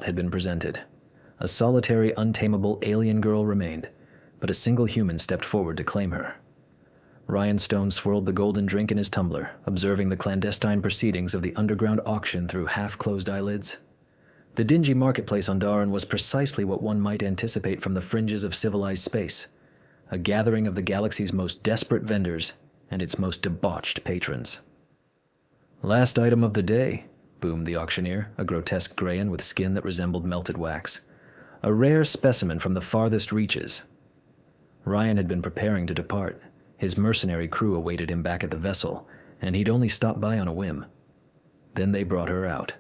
lot had been presented. A solitary, untamable alien girl remained, but a single human stepped forward to claim her. Ryan Stone swirled the golden drink in his tumbler, observing the clandestine proceedings of the underground auction through half-closed eyelids. The dingy marketplace on Daran was precisely what one might anticipate from the fringes of civilized space, a gathering of the galaxy's most desperate vendors and its most debauched patrons. "Last item of the day," boomed the auctioneer, a grotesque Grayan with skin that resembled melted wax. A rare specimen from the farthest reaches. Ryan had been preparing to depart. His mercenary crew awaited him back at the vessel, and he'd only stopped by on a whim. Then they brought her out.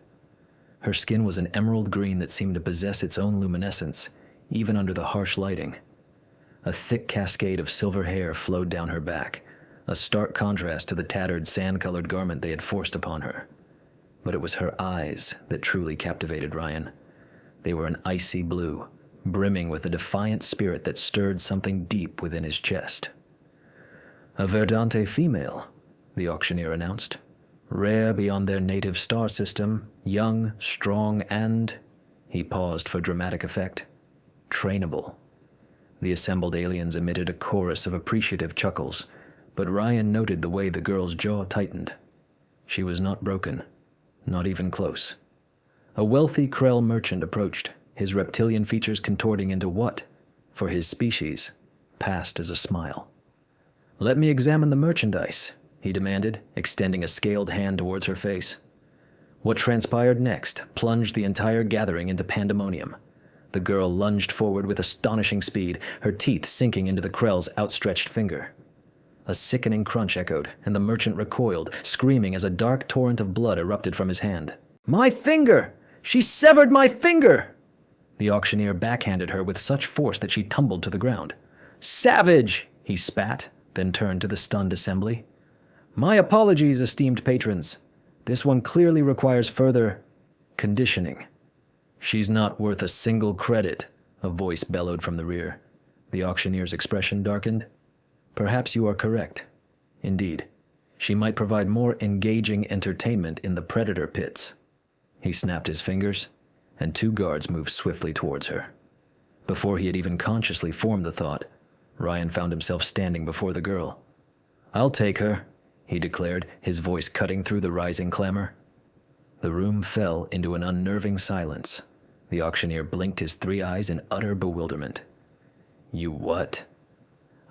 Her skin was an emerald green that seemed to possess its own luminescence, even under the harsh lighting. A thick cascade of silver hair flowed down her back, a stark contrast to the tattered, sand-colored garment they had forced upon her. But it was her eyes that truly captivated Ryan. They were an icy blue, brimming with a defiant spirit that stirred something deep within his chest. "A Verdante female," the auctioneer announced. "Rare beyond their native star system, young, strong, and," he paused for dramatic effect, "trainable." The assembled aliens emitted a chorus of appreciative chuckles, but Ryan noted the way the girl's jaw tightened. She was not broken, not even close. A wealthy Krell merchant approached, his reptilian features contorting into what, for his species, passed as a smile. "Let me examine the merchandise," he demanded, extending a scaled hand towards her face. What transpired next plunged the entire gathering into pandemonium. The girl lunged forward with astonishing speed, her teeth sinking into the Krell's outstretched finger. A sickening crunch echoed, and the merchant recoiled, screaming as a dark torrent of blood erupted from his hand. "My finger! She severed my finger!" The auctioneer backhanded her with such force that she tumbled to the ground. "Savage!" he spat, then turned to the stunned assembly. "My apologies, esteemed patrons. This one clearly requires further conditioning." "She's not worth a single credit," a voice bellowed from the rear. The auctioneer's expression darkened. "Perhaps you are correct. Indeed, she might provide more engaging entertainment in the predator pits." He snapped his fingers, and two guards moved swiftly towards her. Before he had even consciously formed the thought, Ryan found himself standing before the girl. "I'll take her," he declared, his voice cutting through the rising clamor. The room fell into an unnerving silence. The auctioneer blinked his three eyes in utter bewilderment. "You what?"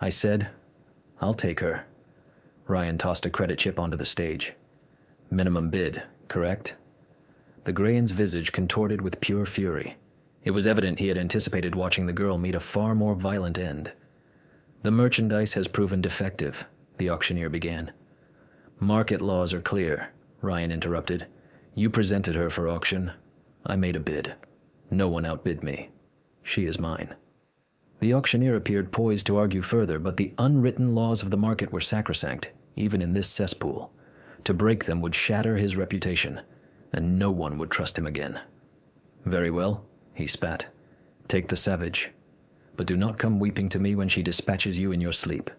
"I said, I'll take her." Ryan tossed a credit chip onto the stage. "Minimum bid, correct?" The Grayan's visage contorted with pure fury. It was evident he had anticipated watching the girl meet a far more violent end. "The merchandise has proven defective," the auctioneer began. "Market laws are clear," Ryan interrupted. "You presented her for auction. I made a bid. No one outbid me. She is mine." The auctioneer appeared poised to argue further, but the unwritten laws of the market were sacrosanct, even in this cesspool. To break them would shatter his reputation, and no one would trust him again. "Very well," he spat. "Take the savage. But do not come weeping to me when she dispatches you in your sleep."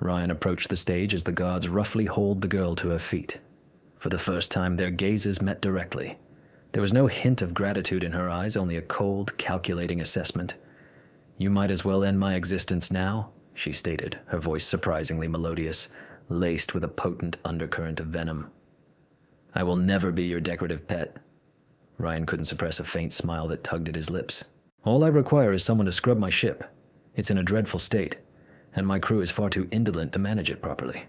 Ryan approached the stage as the guards roughly hauled the girl to her feet. For the first time, their gazes met directly. There was no hint of gratitude in her eyes, only a cold, calculating assessment. "You might as well end my existence now," she stated, her voice surprisingly melodious, laced with a potent undercurrent of venom. "I will never be your decorative pet." Ryan couldn't suppress a faint smile that tugged at his lips. "All I require is someone to scrub my ship. It's in a dreadful state, and my crew is far too indolent to manage it properly."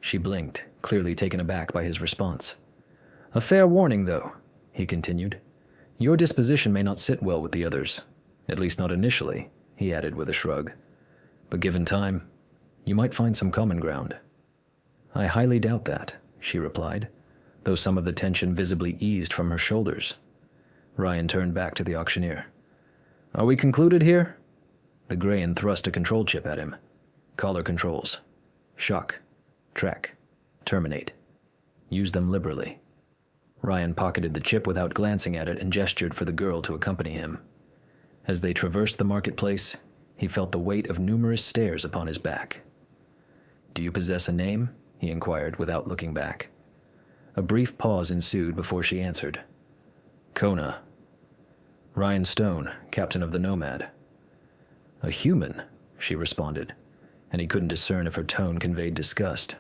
She blinked, clearly taken aback by his response. "A fair warning, though," he continued. "Your disposition may not sit well with the others. At least not initially," he added with a shrug. "But given time, you might find some common ground." "I highly doubt that," she replied, though some of the tension visibly eased from her shoulders. Ryan turned back to the auctioneer. "Are we concluded here?" The Grayan thrust a control chip at him. "Collar controls. Shock. Track. Terminate. Use them liberally." Ryan pocketed the chip without glancing at it and gestured for the girl to accompany him. As they traversed the marketplace, he felt the weight of numerous stares upon his back. "Do you possess a name?" he inquired without looking back. A brief pause ensued before she answered. "Kona. Ryan Stone, captain of the Nomad. A human, she responded, and he couldn't discern if her tone conveyed disgust.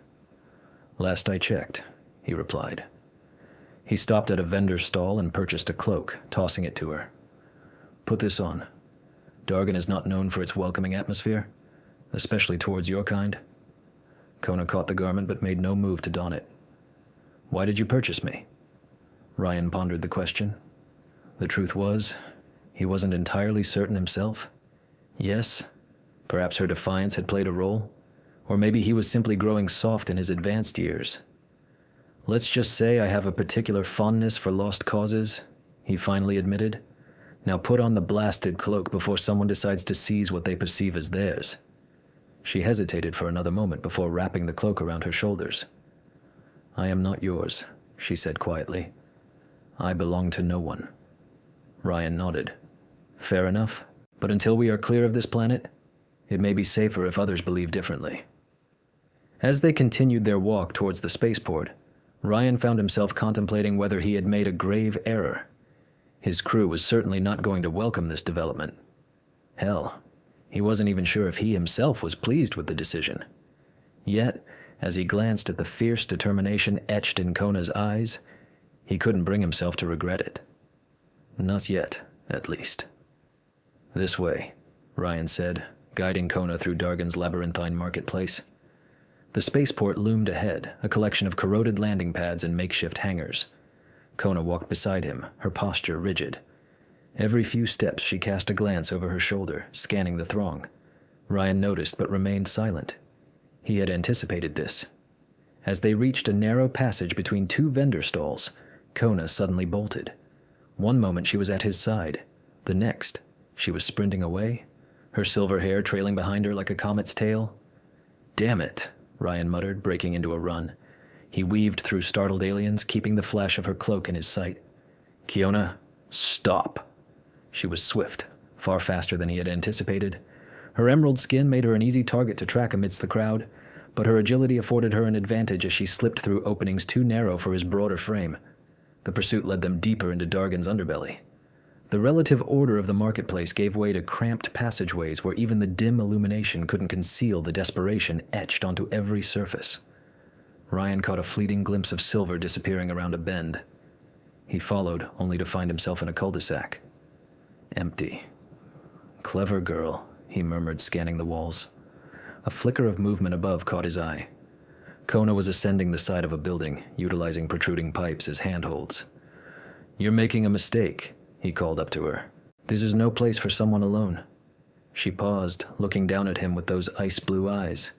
Last I checked, he replied. He stopped at a vendor's stall and purchased a cloak, tossing it to her. Put this on. Dargan is not known for its welcoming atmosphere, especially towards your kind. Kona caught the garment but made no move to don it. Why did you purchase me? Ryan pondered the question. The truth was, he wasn't entirely certain himself. Yes, perhaps her defiance had played a role, or maybe he was simply growing soft in his advanced years. Let's just say I have a particular fondness for lost causes, he finally admitted. Now put on the blasted cloak before someone decides to seize what they perceive as theirs. She hesitated for another moment before wrapping the cloak around her shoulders. I am not yours, she said quietly. I belong to no one. Ryan nodded. Fair enough, but until we are clear of this planet, it may be safer if others believe differently. As they continued their walk towards the spaceport, Ryan found himself contemplating whether he had made a grave error. His crew was certainly not going to welcome this development. Hell, he wasn't even sure if he himself was pleased with the decision. Yet, as he glanced at the fierce determination etched in Kona's eyes, he couldn't bring himself to regret it. Not yet, at least. This way, Ryan said, guiding Kona through Dargan's labyrinthine marketplace. The spaceport loomed ahead, a collection of corroded landing pads and makeshift hangars. Kona walked beside him, her posture rigid. Every few steps she cast a glance over her shoulder, scanning the throng. Ryan noticed but remained silent. He had anticipated this. As they reached a narrow passage between two vendor stalls, Kona suddenly bolted. One moment she was at his side. The next, she was sprinting away, her silver hair trailing behind her like a comet's tail. Damn it, Ryan muttered, breaking into a run. He weaved through startled aliens, keeping the flash of her cloak in his sight. Kiona, stop. She was swift, far faster than he had anticipated. Her emerald skin made her an easy target to track amidst the crowd, but her agility afforded her an advantage as she slipped through openings too narrow for his broader frame. The pursuit led them deeper into Dargan's underbelly. The relative order of the marketplace gave way to cramped passageways where even the dim illumination couldn't conceal the desperation etched onto every surface. Ryan caught a fleeting glimpse of silver disappearing around a bend. He followed, only to find himself in a cul-de-sac. Empty. Clever girl, he murmured, scanning the walls. A flicker of movement above caught his eye. Kona was ascending the side of a building, utilizing protruding pipes as handholds. You're making a mistake, he called up to her. This is no place for someone alone. She paused, looking down at him with those ice-blue eyes.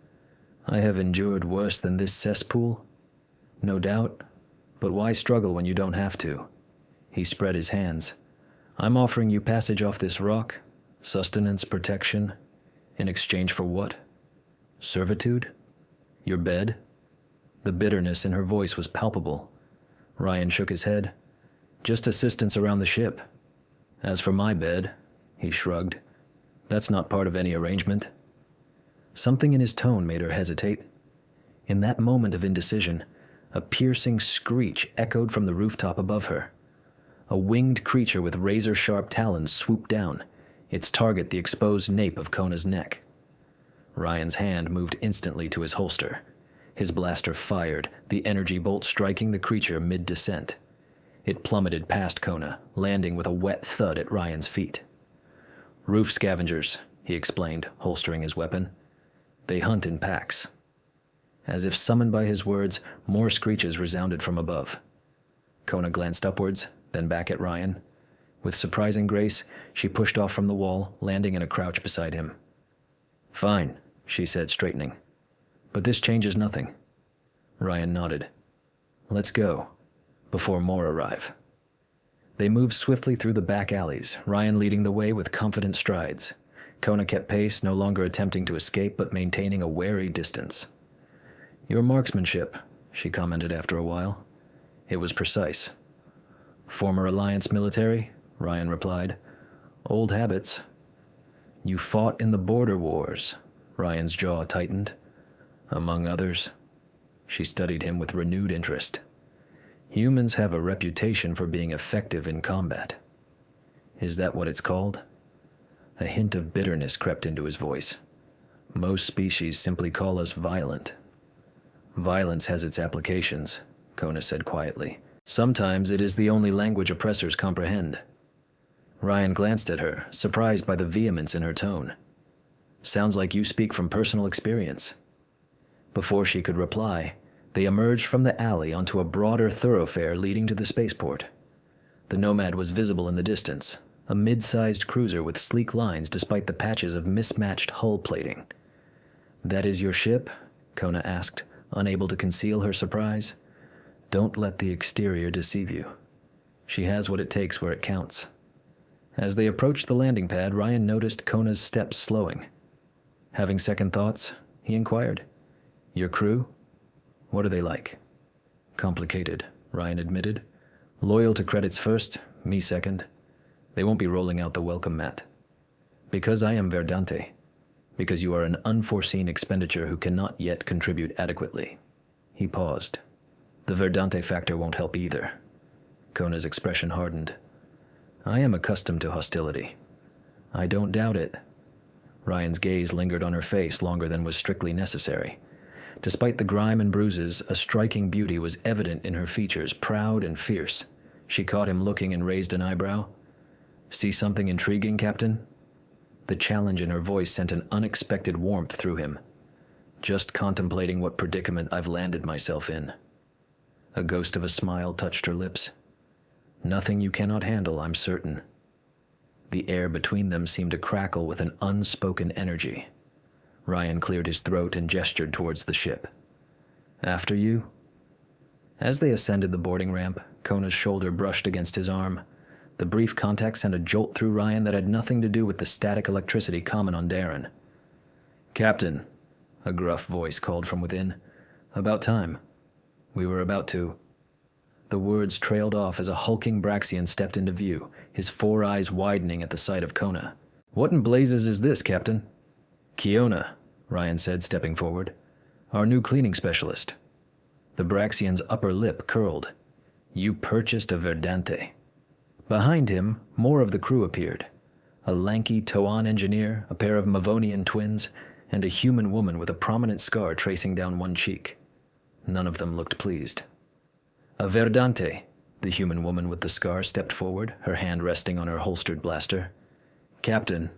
I have endured worse than this cesspool. No doubt, but why struggle when you don't have to? He spread his hands. I'm offering you passage off this rock, sustenance, protection, in exchange for what? Servitude? Your bed? The bitterness in her voice was palpable. Ryan shook his head. Just assistance around the ship. As for my bed, he shrugged, that's not part of any arrangement. Something in his tone made her hesitate. In that moment of indecision, a piercing screech echoed from the rooftop above her. A winged creature with razor-sharp talons swooped down, its target the exposed nape of Kona's neck. Ryan's hand moved instantly to his holster. His blaster fired, the energy bolt striking the creature mid-descent. It plummeted past Kona, landing with a wet thud at Ryan's feet. Roof scavengers, he explained, holstering his weapon. They hunt in packs. As if summoned by his words, more screeches resounded from above. Kona glanced upwards, then back at Ryan. With surprising grace, she pushed off from the wall, landing in a crouch beside him. Fine, she said, straightening. But this changes nothing. Ryan nodded. Let's go, before more arrive. They moved swiftly through the back alleys, Ryan leading the way with confident strides. Kona kept pace, no longer attempting to escape but maintaining a wary distance. Your marksmanship, she commented after a while. It was precise. Former Alliance military, Ryan replied. Old habits. You fought in the border wars, Ryan's jaw tightened. Among others. She studied him with renewed interest. Humans have a reputation for being effective in combat. Is that what it's called? A hint of bitterness crept into his voice. Most species simply call us violent. Violence has its applications, Kona said quietly. Sometimes it is the only language oppressors comprehend. Ryan glanced at her, surprised by the vehemence in her tone. Sounds like you speak from personal experience. Before she could reply, they emerged from the alley onto a broader thoroughfare leading to the spaceport. The Nomad was visible in the distance, a mid-sized cruiser with sleek lines despite the patches of mismatched hull plating. That is your ship? Kona asked, unable to conceal her surprise. Don't let the exterior deceive you. She has what it takes where it counts. As they approached the landing pad, Ryan noticed Kona's steps slowing. Having second thoughts, he inquired, Your crew? What are they like? Complicated, Ryan admitted. Loyal to credits first, me second. They won't be rolling out the welcome mat. Because I am Verdante. Because you are an unforeseen expenditure who cannot yet contribute adequately. He paused. The Verdante factor won't help either. Kona's expression hardened. I am accustomed to hostility. I don't doubt it. Ryan's gaze lingered on her face longer than was strictly necessary. Despite the grime and bruises, a striking beauty was evident in her features, proud and fierce. She caught him looking and raised an eyebrow. See something intriguing, Captain? The challenge in her voice sent an unexpected warmth through him. Just contemplating what predicament I've landed myself in. A ghost of a smile touched her lips. Nothing you cannot handle, I'm certain. The air between them seemed to crackle with an unspoken energy. Ryan cleared his throat and gestured towards the ship. After you? As they ascended the boarding ramp, Kona's shoulder brushed against his arm. The brief contact sent a jolt through Ryan that had nothing to do with the static electricity common on Darren. Captain, a gruff voice called from within. About time. We were about to. The words trailed off as a hulking Braxian stepped into view, his four eyes widening at the sight of Kona. What in blazes is this, Captain? Kiona, Ryan said, stepping forward. Our new cleaning specialist. The Braxian's upper lip curled. You purchased a Verdante. Behind him, more of the crew appeared. A lanky Toan engineer, a pair of Mavonian twins, and a human woman with a prominent scar tracing down one cheek. None of them looked pleased. A Verdante, the human woman with the scar stepped forward, her hand resting on her holstered blaster. Captain,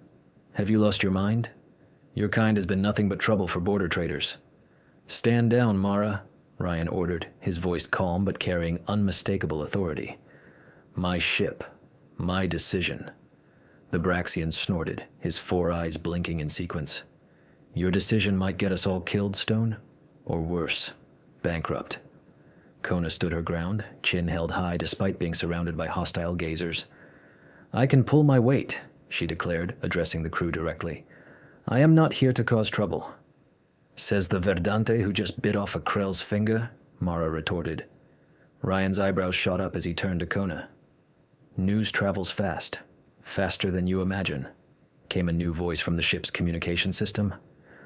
have you lost your mind? Your kind has been nothing but trouble for border traders. Stand down, Mara, Ryan ordered, his voice calm but carrying unmistakable authority. My ship. My decision. The Braxian snorted, his four eyes blinking in sequence. Your decision might get us all killed, Stone? Or worse, bankrupt. Kona stood her ground, chin held high despite being surrounded by hostile gazers. I can pull my weight, she declared, addressing the crew directly. I am not here to cause trouble. Says the Verdante who just bit off a Krell's finger, Mara retorted. Ryan's eyebrows shot up as he turned to Kona. News travels fast, faster than you imagine, came a new voice from the ship's communication system.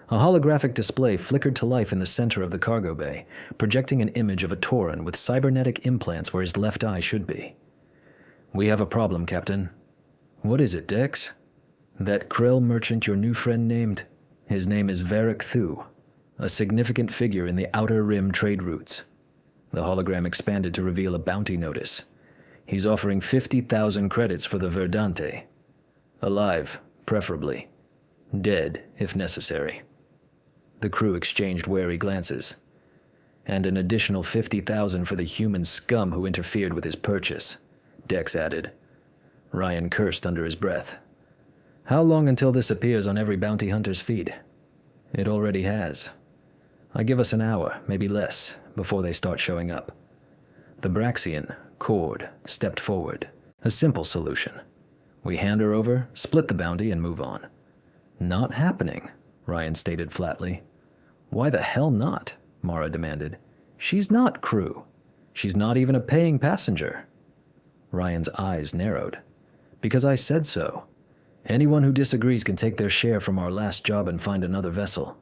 A holographic display flickered to life in the center of the cargo bay, projecting an image of a Tauran with cybernetic implants where his left eye should be. We have a problem, Captain. What is it, Dex? That Krell merchant your new friend named? His name is Varric Thu, a significant figure in the Outer Rim trade routes. The hologram expanded to reveal a bounty notice. He's offering 50,000 credits for the Verdante. Alive, preferably. Dead, if necessary. The crew exchanged wary glances. And an additional 50,000 for the human scum who interfered with his purchase, Dex added. Ryan cursed under his breath. How long until this appears on every bounty hunter's feed? It already has. I give us an hour, maybe less, before they start showing up. The Braxian, Cord, stepped forward. A simple solution. We hand her over, split the bounty, and move on. Not happening, Ryan stated flatly. Why the hell not? Mara demanded. She's not crew. She's not even a paying passenger. Ryan's eyes narrowed. Because I said so. Anyone who disagrees can take their share from our last job and find another vessel.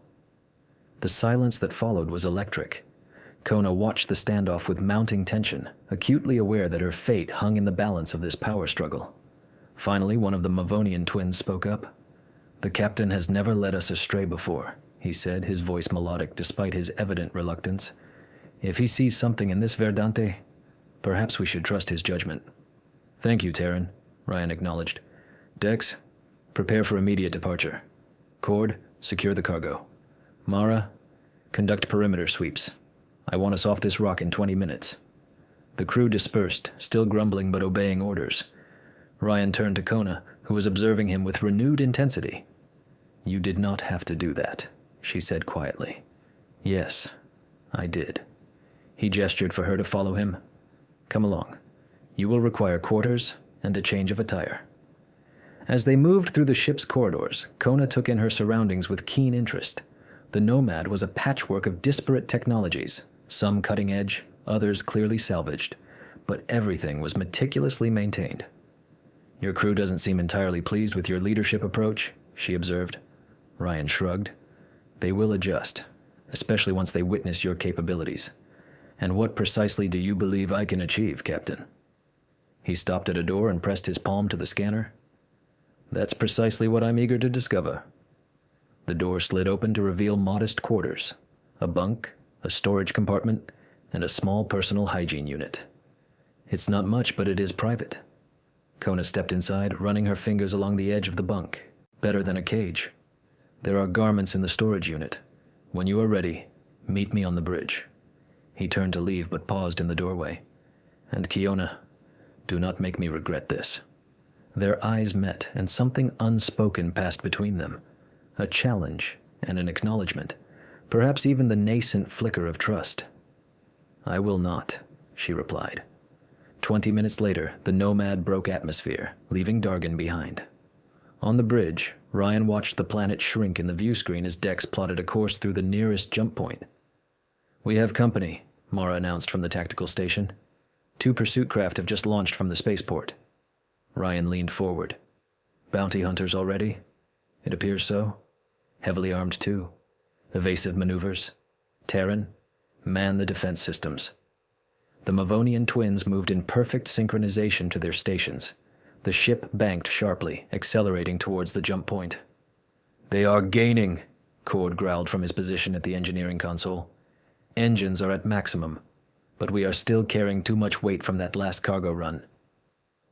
The silence that followed was electric. Kona watched the standoff with mounting tension, acutely aware that her fate hung in the balance of this power struggle. Finally, one of the Mavonian twins spoke up. "The captain has never led us astray before," he said, his voice melodic despite his evident reluctance. "If he sees something in this Verdante, perhaps we should trust his judgment." "Thank you, Terran," Ryan acknowledged. "Dex, prepare for immediate departure. Cord, secure the cargo. Mara, conduct perimeter sweeps. I want us off this rock in 20 minutes. The crew dispersed, still grumbling but obeying orders. Ryan turned to Kona, who was observing him with renewed intensity. "You did not have to do that," she said quietly. "Yes, I did." He gestured for her to follow him. "Come along. You will require quarters and a change of attire." As they moved through the ship's corridors, Kona took in her surroundings with keen interest. The Nomad was a patchwork of disparate technologies, some cutting edge, others clearly salvaged, but everything was meticulously maintained. "Your crew doesn't seem entirely pleased with your leadership approach," she observed. Ryan shrugged. "They will adjust, especially once they witness your capabilities. And what precisely do you believe I can achieve, Captain?" He stopped at a door and pressed his palm to the scanner. "That's precisely what I'm eager to discover." The door slid open to reveal modest quarters, a bunk, a storage compartment, and a small personal hygiene unit. "It's not much, but it is private." Kona stepped inside, running her fingers along the edge of the bunk. "Better than a cage. There are garments in the storage unit. When you are ready, meet me on the bridge." He turned to leave but paused in the doorway. "And Kiona, do not make me regret this." Their eyes met, and something unspoken passed between them. A challenge and an acknowledgement, perhaps even the nascent flicker of trust. "I will not," she replied. 20 minutes later, the Nomad broke atmosphere, leaving Dargan behind. On the bridge, Ryan watched the planet shrink in the view screen as Dex plotted a course through the nearest jump point. "We have company," Mara announced from the tactical station. 2 pursuit craft have just launched from the spaceport." Ryan leaned forward. "Bounty hunters already?" "It appears so. Heavily armed too. Evasive maneuvers. Terran, man the defense systems." The Mavonian twins moved in perfect synchronization to their stations. The ship banked sharply, accelerating towards the jump point. "They are gaining," Cord growled from his position at the engineering console. "Engines are at maximum, but we are still carrying too much weight from that last cargo run."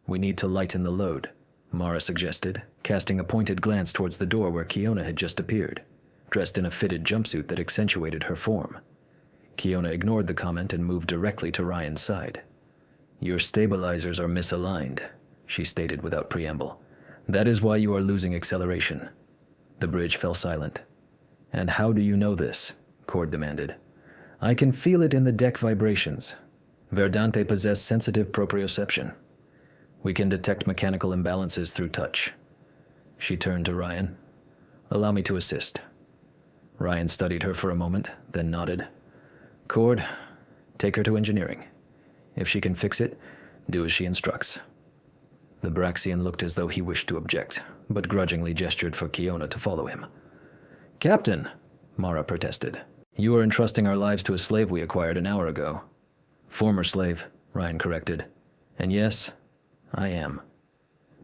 "We need to lighten the load," Mara suggested, casting a pointed glance towards the door where Kiona had just appeared, dressed in a fitted jumpsuit that accentuated her form. Kiona ignored the comment and moved directly to Ryan's side. "Your stabilizers are misaligned," she stated without preamble. "That is why you are losing acceleration." The bridge fell silent. "And how do you know this?" Cord demanded. "I can feel it in the deck vibrations. Verdante possess sensitive proprioception. We can detect mechanical imbalances through touch." She turned to Ryan. "Allow me to assist." Ryan studied her for a moment, then nodded. "Cord, take her to engineering. If she can fix it, do as she instructs." The Braxian looked as though he wished to object, but grudgingly gestured for Kiona to follow him. "Captain," Mara protested, "you are entrusting our lives to a slave we acquired an hour ago." "Former slave," Ryan corrected. "And yes, I am."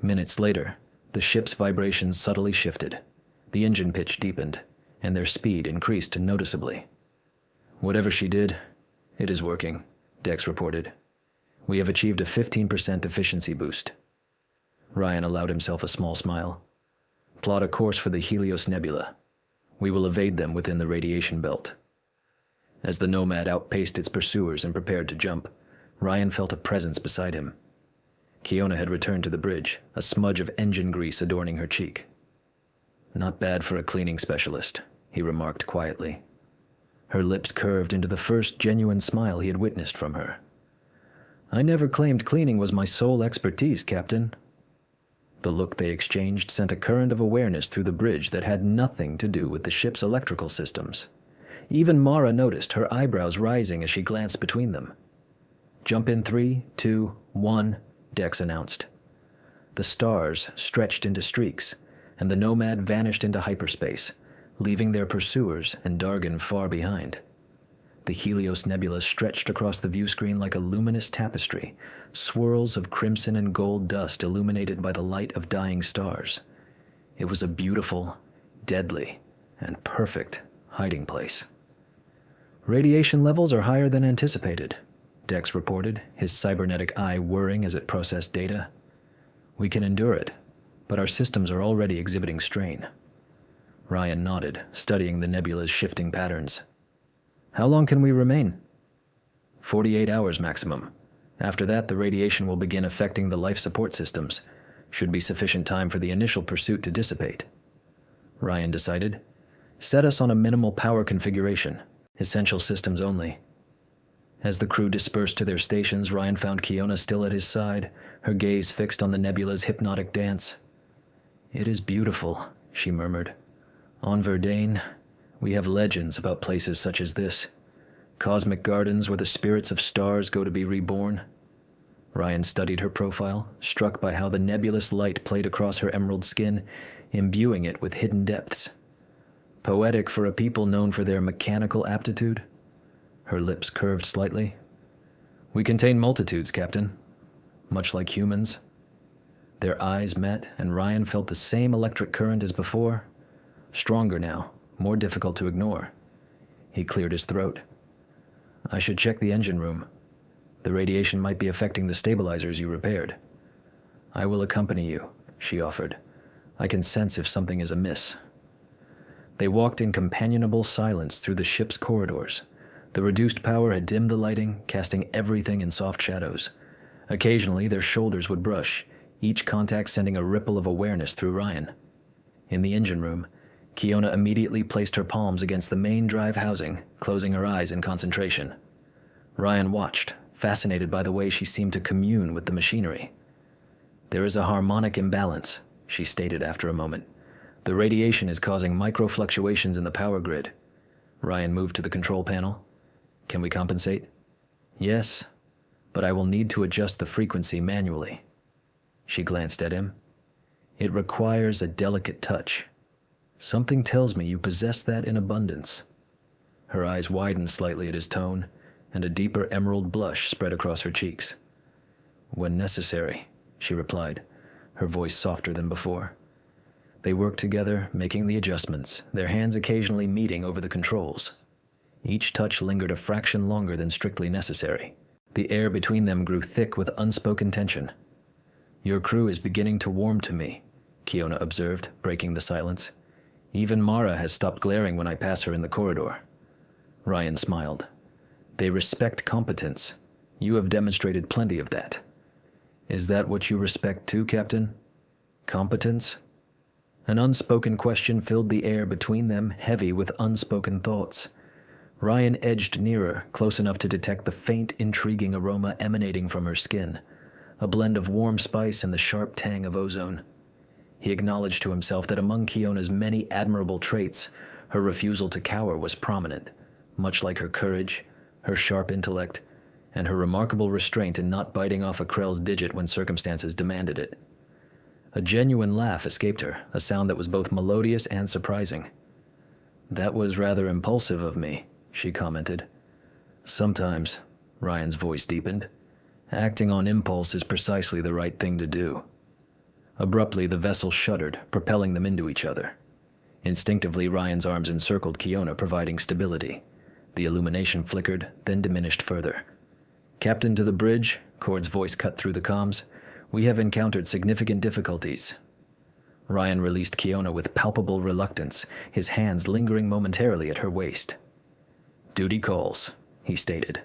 Minutes later, the ship's vibrations subtly shifted. The engine pitch deepened, and their speed increased noticeably. "Whatever she did, it is working," Dex reported. "We have achieved a 15% efficiency boost." Ryan allowed himself a small smile. "Plot a course for the Helios Nebula. We will evade them within the radiation belt." As the Nomad outpaced its pursuers and prepared to jump, Ryan felt a presence beside him. Kiona had returned to the bridge, a smudge of engine grease adorning her cheek. "Not bad for a cleaning specialist," he remarked quietly. Her lips curved into the first genuine smile he had witnessed from her. "I never claimed cleaning was my sole expertise, Captain." The look they exchanged sent a current of awareness through the bridge that had nothing to do with the ship's electrical systems. Even Mara noticed, her eyebrows rising as she glanced between them. "Jump in 3, 2, 1, Dex announced. The stars stretched into streaks, and the Nomad vanished into hyperspace, leaving their pursuers and Dargan far behind. The Helios Nebula stretched across the view screen like a luminous tapestry, swirls of crimson and gold dust illuminated by the light of dying stars. It was a beautiful, deadly, and perfect hiding place. Radiation levels are higher than anticipated, Dex reported, his cybernetic eye whirring as it processed data. We can endure it, but our systems are already exhibiting strain. Ryan nodded, studying the nebula's shifting patterns. How long can we remain? 48 hours maximum. After that, the radiation will begin affecting the life support systems. Should be sufficient time for the initial pursuit to dissipate. Ryan decided. Set us on a minimal power configuration, essential systems only. As the crew dispersed to their stations, Ryan found Kiona still at his side, her gaze fixed on the nebula's hypnotic dance. It is beautiful, she murmured. On Verdane, we have legends about places such as this. Cosmic gardens where the spirits of stars go to be reborn. Ryan studied her profile, struck by how the nebulous light played across her emerald skin, imbuing it with hidden depths. Poetic for a people known for their mechanical aptitude. Her lips curved slightly. We contain multitudes, Captain. Much like humans. Their eyes met, and Ryan felt the same electric current as before. Stronger now, more difficult to ignore. He cleared his throat. I should check the engine room. The radiation might be affecting the stabilizers you repaired. I will accompany you, she offered. I can sense if something is amiss. They walked in companionable silence through the ship's corridors. The reduced power had dimmed the lighting, casting everything in soft shadows. Occasionally, their shoulders would brush, each contact sending a ripple of awareness through Ryan. In the engine room, Kiona immediately placed her palms against the main drive housing, closing her eyes in concentration. Ryan watched, fascinated by the way she seemed to commune with the machinery. There is a harmonic imbalance, she stated after a moment. The radiation is causing micro-fluctuations in the power grid. Ryan moved to the control panel. Can we compensate? Yes, but I will need to adjust the frequency manually. She glanced at him. It requires a delicate touch. Something tells me you possess that in abundance. Her eyes widened slightly at his tone, and a deeper emerald blush spread across her cheeks. When necessary, she replied, her voice softer than before. They worked together, making the adjustments, their hands occasionally meeting over the controls. Each touch lingered a fraction longer than strictly necessary. The air between them grew thick with unspoken tension. Your crew is beginning to warm to me, Kiona observed, breaking the silence. Even Mara has stopped glaring when I pass her in the corridor. Ryan smiled. They respect competence. You have demonstrated plenty of that. Is that what you respect too, Captain? Competence? An unspoken question filled the air between them, heavy with unspoken thoughts. Ryan edged nearer, close enough to detect the faint, intriguing aroma emanating from her skin, a blend of warm spice and the sharp tang of ozone. He acknowledged to himself that among Kiona's many admirable traits, her refusal to cower was prominent, much like her courage, her sharp intellect, and her remarkable restraint in not biting off a Krell's digit when circumstances demanded it. A genuine laugh escaped her, a sound that was both melodious and surprising. That was rather impulsive of me, she commented. Sometimes, Ryan's voice deepened. Acting on impulse is precisely the right thing to do. Abruptly, the vessel shuddered, propelling them into each other. Instinctively, Ryan's arms encircled Kiona, providing stability. The illumination flickered, then diminished further. Captain to the bridge, Cord's voice cut through the comms. We have encountered significant difficulties. Ryan released Kiona with palpable reluctance, his hands lingering momentarily at her waist. Duty calls, he stated.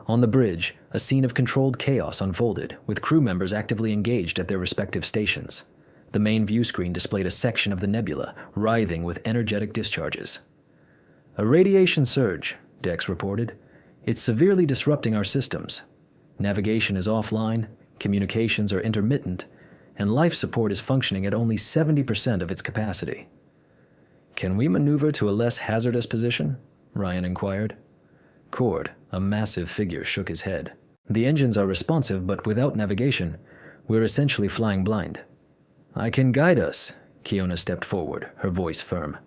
On the bridge, a scene of controlled chaos unfolded, with crew members actively engaged at their respective stations. The main view screen displayed a section of the nebula, writhing with energetic discharges. A radiation surge, Dex reported. It's severely disrupting our systems. Navigation is offline, communications are intermittent, and life support is functioning at only 70% of its capacity. Can we maneuver to a less hazardous position? Ryan inquired. Cord, a massive figure, shook his head. The engines are responsive, but without navigation, we're essentially flying blind. I can guide us, Kiona stepped forward, her voice firm.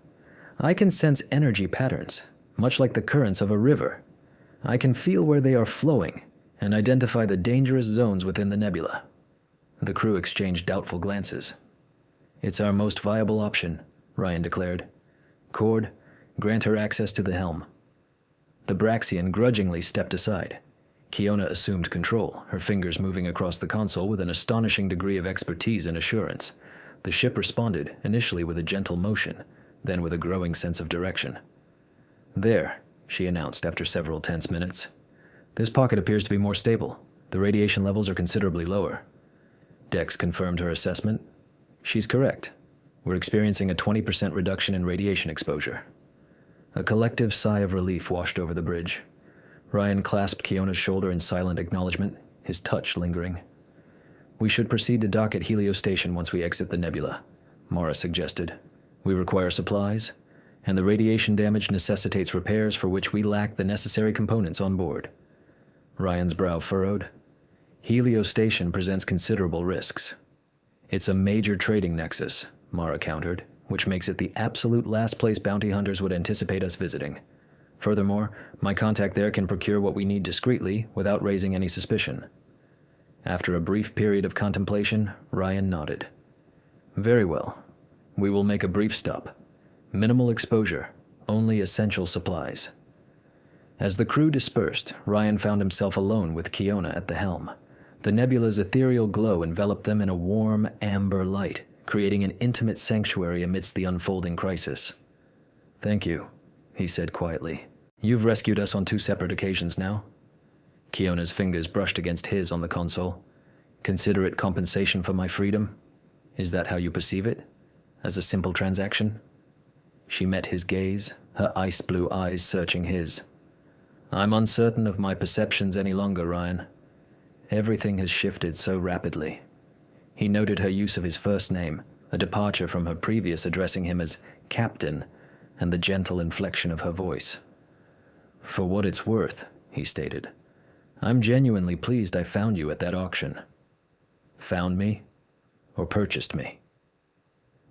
I can sense energy patterns, much like the currents of a river, I can feel where they are flowing and identify the dangerous zones within the nebula. The crew exchanged doubtful glances. It's our most viable option, Ryan declared. Cord, grant her access to the helm. The Braxian grudgingly stepped aside. Kiona assumed control, her fingers moving across the console with an astonishing degree of expertise and assurance. The ship responded, initially with a gentle motion, then with a growing sense of direction. There, she announced after several tense minutes. This pocket appears to be more stable. The radiation levels are considerably lower. Dex confirmed her assessment. She's correct. We're experiencing a 20% reduction in radiation exposure. A collective sigh of relief washed over the bridge. Ryan clasped Kiona's shoulder in silent acknowledgement, his touch lingering. We should proceed to dock at Helio Station once we exit the nebula, Mara suggested. We require supplies, and the radiation damage necessitates repairs for which we lack the necessary components on board. Ryan's brow furrowed. Helio Station presents considerable risks. It's a major trading nexus, Mara countered, which makes it the absolute last place bounty hunters would anticipate us visiting. Furthermore, my contact there can procure what we need discreetly without raising any suspicion. After a brief period of contemplation, Ryan nodded. Very well. We will make a brief stop. Minimal exposure, only essential supplies. As the crew dispersed, Ryan found himself alone with Kiona at the helm. The nebula's ethereal glow enveloped them in a warm, amber light, creating an intimate sanctuary amidst the unfolding crisis. Thank you, he said quietly. You've rescued us on 2 separate occasions now. Kiona's fingers brushed against his on the console. Consider it compensation for my freedom? Is that how you perceive it? As a simple transaction? She met his gaze, her ice-blue eyes searching his. I'm uncertain of my perceptions any longer, Ryan. Everything has shifted so rapidly. He noted her use of his first name, a departure from her previous addressing him as Captain, and the gentle inflection of her voice. For what it's worth, he stated, I'm genuinely pleased I found you at that auction. Found me, or purchased me?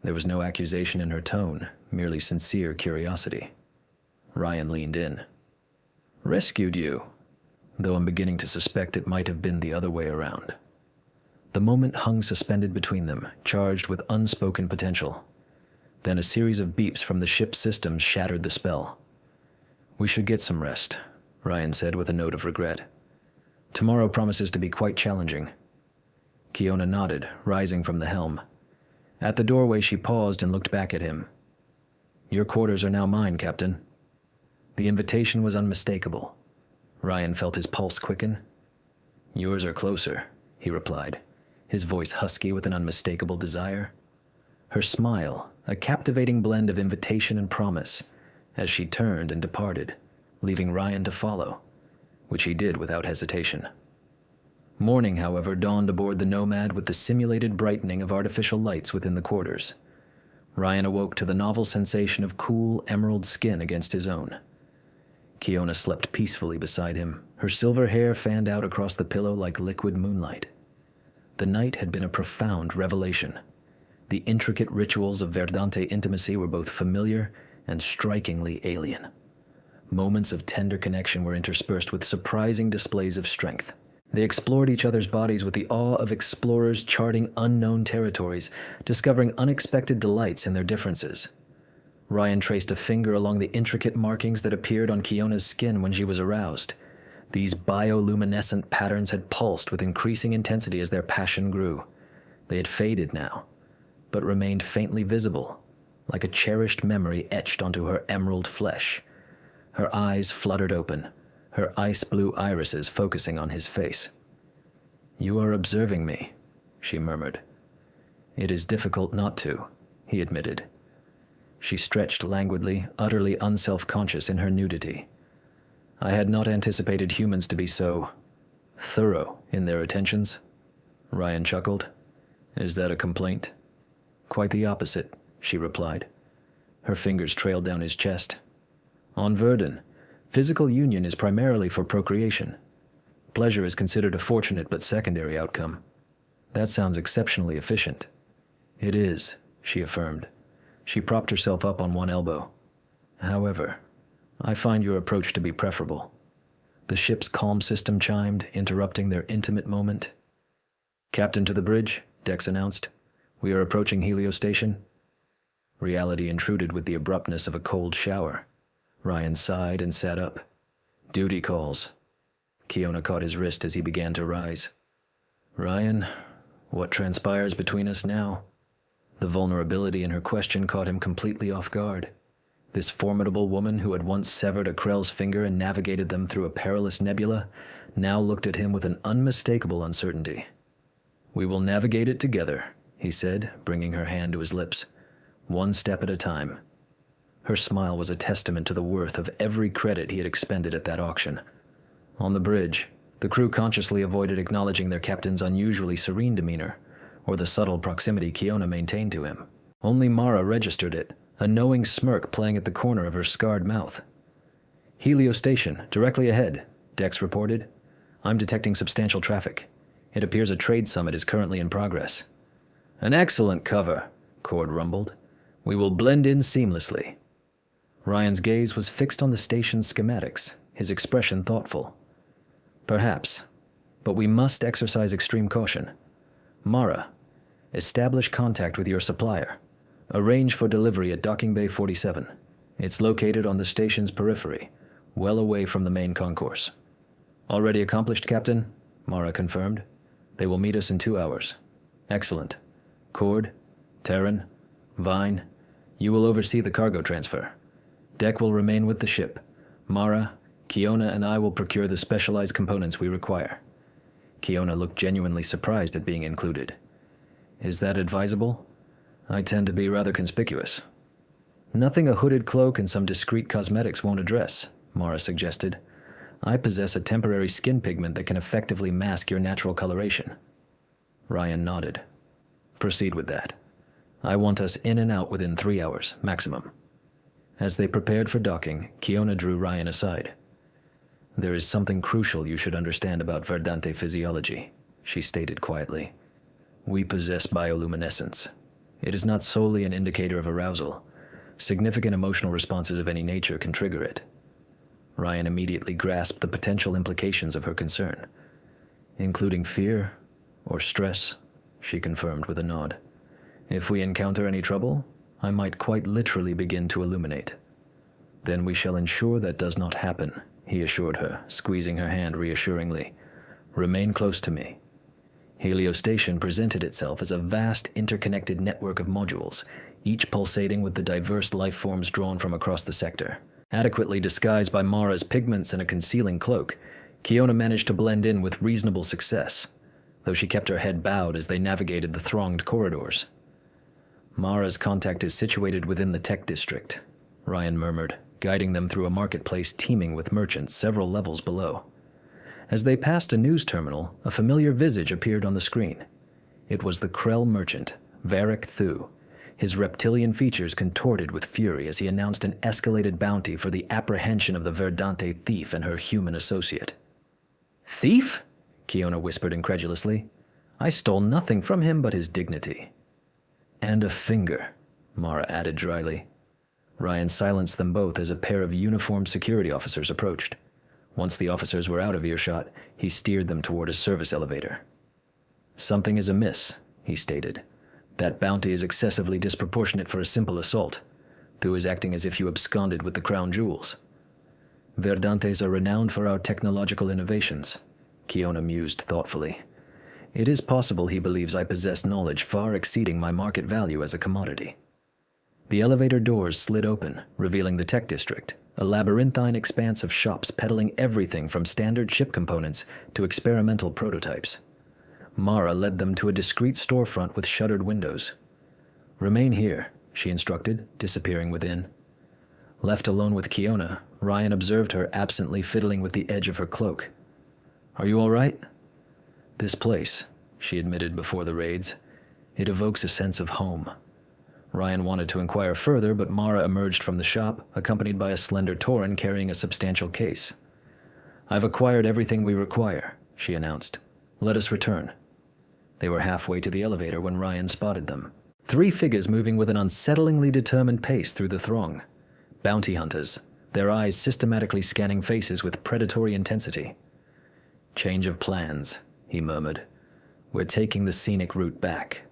There was no accusation in her tone, merely sincere curiosity. Ryan leaned in. Rescued you, though I'm beginning to suspect it might have been the other way around. The moment hung suspended between them, charged with unspoken potential. Then a series of beeps from the ship's systems shattered the spell. We should get some rest, Ryan said with a note of regret. Tomorrow promises to be quite challenging. Kiona nodded, rising from the helm. At the doorway she paused and looked back at him. Your quarters are now mine, Captain. The invitation was unmistakable. Ryan felt his pulse quicken. Yours are closer, he replied, his voice husky with an unmistakable desire. Her smile, a captivating blend of invitation and promise, as she turned and departed, leaving Ryan to follow, which he did without hesitation. Morning, however, dawned aboard the Nomad with the simulated brightening of artificial lights within the quarters. Ryan awoke to the novel sensation of cool, emerald skin against his own. Kiona slept peacefully beside him, her silver hair fanned out across the pillow like liquid moonlight. The night had been a profound revelation. The intricate rituals of Verdante intimacy were both familiar and strikingly alien. Moments of tender connection were interspersed with surprising displays of strength. They explored each other's bodies with the awe of explorers charting unknown territories, discovering unexpected delights in their differences. Ryan traced a finger along the intricate markings that appeared on Kiona's skin when she was aroused. These bioluminescent patterns had pulsed with increasing intensity as their passion grew. They had faded now, but remained faintly visible, like a cherished memory etched onto her emerald flesh. Her eyes fluttered open, her ice-blue irises focusing on his face. You are observing me, she murmured. It is difficult not to, he admitted. She stretched languidly, utterly unself-conscious in her nudity. I had not anticipated humans to be so thorough in their attentions. Ryan chuckled. Is that a complaint? Quite the opposite, she replied. Her fingers trailed down his chest. On Verdun, physical union is primarily for procreation. Pleasure is considered a fortunate but secondary outcome. That sounds exceptionally efficient. It is, she affirmed. She propped herself up on one elbow. However, I find your approach to be preferable. The ship's calm system chimed, interrupting their intimate moment. "Captain to the bridge," Dex announced. "We are approaching Helio Station." Reality intruded with the abruptness of a cold shower. Ryan sighed and sat up. "Duty calls." Kiona caught his wrist as he began to rise. "Ryan, what transpires between us now?" The vulnerability in her question caught him completely off guard. This formidable woman who had once severed a Krell's finger and navigated them through a perilous nebula now looked at him with an unmistakable uncertainty. "We will navigate it together," he said, bringing her hand to his lips. "One step at a time." Her smile was a testament to the worth of every credit he had expended at that auction. On the bridge, the crew consciously avoided acknowledging their captain's unusually serene demeanor, or the subtle proximity Kiona maintained to him. Only Mara registered it, a knowing smirk playing at the corner of her scarred mouth. "Helio Station, directly ahead," Dex reported. "I'm detecting substantial traffic. It appears a trade summit is currently in progress." "An excellent cover," Cord rumbled. "We will blend in seamlessly." Ryan's gaze was fixed on the station's schematics, his expression thoughtful. "Perhaps, but we must exercise extreme caution. Mara, establish contact with your supplier. Arrange for delivery at Docking Bay 47. It's located on the station's periphery, well away from the main concourse." "Already accomplished, Captain," Mara confirmed. "They will meet us in 2 hours." "Excellent. Cord, Terran, Vine, you will oversee the cargo transfer. Deck will remain with the ship. Mara, Kiona, and I will procure the specialized components we require." Kiona looked genuinely surprised at being included. "Is that advisable? I tend to be rather conspicuous." "Nothing a hooded cloak and some discreet cosmetics won't address," Mara suggested. "I possess a temporary skin pigment that can effectively mask your natural coloration." Ryan nodded. "Proceed with that. I want us in and out within 3 hours, maximum." As they prepared for docking, Kiona drew Ryan aside. "There is something crucial you should understand about Verdante physiology," she stated quietly. "We possess bioluminescence. It is not solely an indicator of arousal. Significant emotional responses of any nature can trigger it." Ryan immediately grasped the potential implications of her concern. "Including fear or stress," she confirmed with a nod. "If we encounter any trouble, I might quite literally begin to illuminate." "Then we shall ensure that does not happen," he assured her, squeezing her hand reassuringly. "Remain close to me." Helio Station presented itself as a vast interconnected network of modules, each pulsating with the diverse life forms drawn from across the sector. Adequately disguised by Mara's pigments and a concealing cloak, Kiona managed to blend in with reasonable success, though she kept her head bowed as they navigated the thronged corridors. "Mara's contact is situated within the tech district," Ryan murmured, guiding them through a marketplace teeming with merchants several levels below. As they passed a news terminal, a familiar visage appeared on the screen. It was the Krell merchant, Varric Thu, his reptilian features contorted with fury as he announced an escalated bounty for the apprehension of the Verdante thief and her human associate. "Thief?" Kiona whispered incredulously. "I stole nothing from him but his dignity." "And a finger," Mara added dryly. Ryan silenced them both as a pair of uniformed security officers approached. Once the officers were out of earshot, he steered them toward a service elevator. "Something is amiss," he stated. "That bounty is excessively disproportionate for a simple assault. Thu is acting as if you absconded with the crown jewels." "Verdantes are renowned for our technological innovations," Kiona mused thoughtfully. "It is possible he believes I possess knowledge far exceeding my market value as a commodity." The elevator doors slid open, revealing the tech district, a labyrinthine expanse of shops peddling everything from standard ship components to experimental prototypes. Mara led them to a discreet storefront with shuttered windows. "Remain here," she instructed, disappearing within. Left alone with Kiona, Ryan observed her absently fiddling with the edge of her cloak. "Are you all right?" "This place," she admitted before the raids, "it evokes a sense of home." Ryan wanted to inquire further, but Mara emerged from the shop, accompanied by a slender Tauren carrying a substantial case. "I've acquired everything we require," she announced. "Let us return." They were halfway to the elevator when Ryan spotted them. 3 figures moving with an unsettlingly determined pace through the throng. Bounty hunters, their eyes systematically scanning faces with predatory intensity. "Change of plans," he murmured. "We're taking the scenic route back."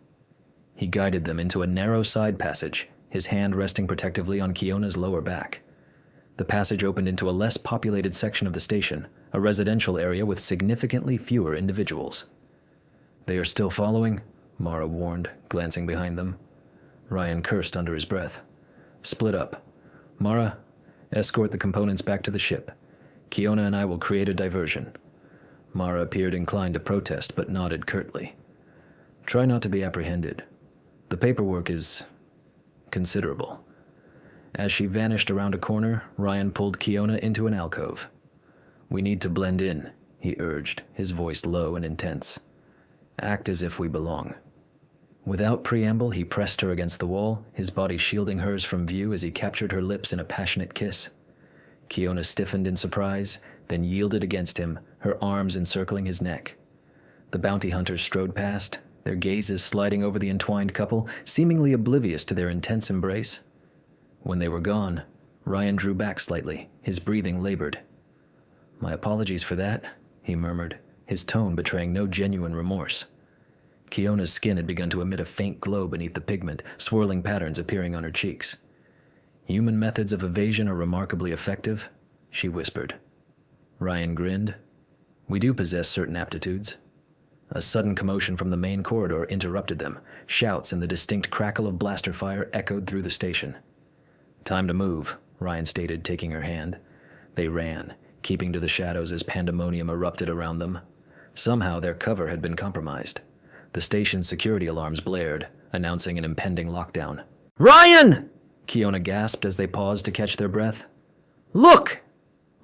He guided them into a narrow side passage, his hand resting protectively on Kiona's lower back. The passage opened into a less populated section of the station, a residential area with significantly fewer individuals. "They are still following," Mara warned, glancing behind them. Ryan cursed under his breath. "Split up. Mara, escort the components back to the ship. Kiona and I will create a diversion." Mara appeared inclined to protest, but nodded curtly. "Try not to be apprehended. The paperwork is considerable." As she vanished around a corner, Ryan pulled Kiona into an alcove. "We need to blend in," he urged, his voice low and intense. "Act as if we belong." Without preamble, he pressed her against the wall, his body shielding hers from view as he captured her lips in a passionate kiss. Kiona stiffened in surprise, then yielded against him, her arms encircling his neck. The bounty hunters strode past, their gazes sliding over the entwined couple, seemingly oblivious to their intense embrace. When they were gone, Ryan drew back slightly, his breathing labored. "My apologies for that," he murmured, his tone betraying no genuine remorse. Kiona's skin had begun to emit a faint glow beneath the pigment, swirling patterns appearing on her cheeks. "Human methods of evasion are remarkably effective," she whispered. Ryan grinned. "We do possess certain aptitudes." A sudden commotion from the main corridor interrupted them. Shouts and the distinct crackle of blaster fire echoed through the station. "Time to move," Ryan stated, taking her hand. They ran, keeping to the shadows as pandemonium erupted around them. Somehow their cover had been compromised. The station's security alarms blared, announcing an impending lockdown. "Ryan!" Kiona gasped as they paused to catch their breath. "Look!"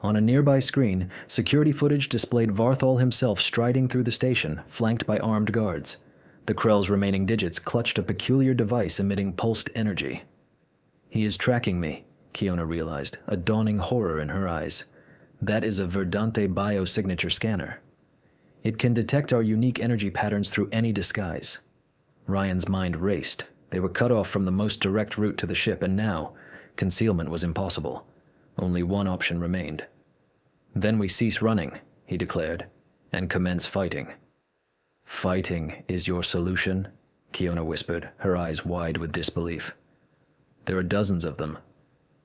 On a nearby screen, security footage displayed Varthol himself striding through the station, flanked by armed guards. The Krell's remaining digits clutched a peculiar device emitting pulsed energy. "He is tracking me," Kiona realized, a dawning horror in her eyes. "That is a Verdante biosignature scanner. It can detect our unique energy patterns through any disguise." Ryan's mind raced. They were cut off from the most direct route to the ship, and now, concealment was impossible. Only one option remained. "Then we cease running," he declared, "and commence fighting." "Fighting is your solution?" Kiona whispered, her eyes wide with disbelief. "There are dozens of them."